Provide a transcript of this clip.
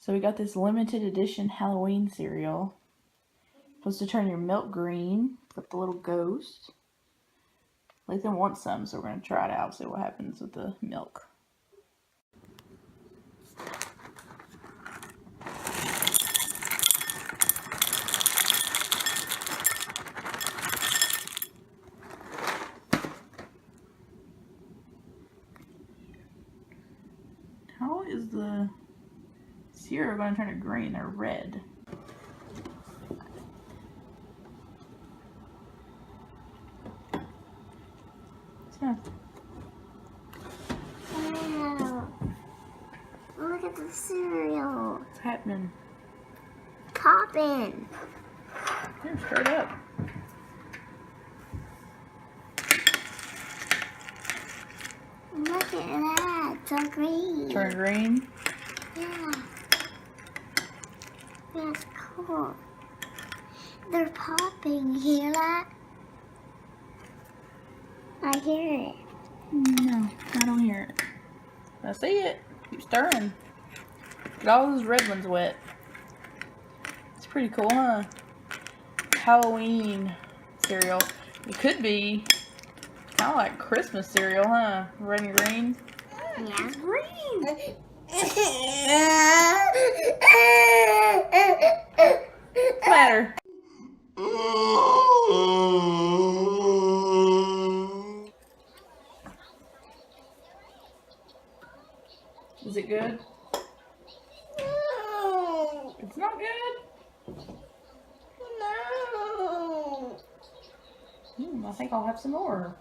So we got this limited edition Halloween cereal. Supposed to turn your milk green. Got the little ghost. Lathan wants some, so we're going to try it out, see what happens with the milk. How is the cereal going to turn it green or red? Yeah. Wow. Look at the cereal. What's happening? Popping. Here, stir it up. Look at that. It's green. Turn green? Yeah. That's cool. They're popping. You hear that? I hear it. No, I don't hear it. I see it. Keep stirring. Get all those red ones wet. It's pretty cool, huh? Halloween cereal. It could be kind of like Christmas cereal, huh? Red and green. Yeah. It's green. What's the matter? Is it good? No. It's not good? No. I think I'll have some more.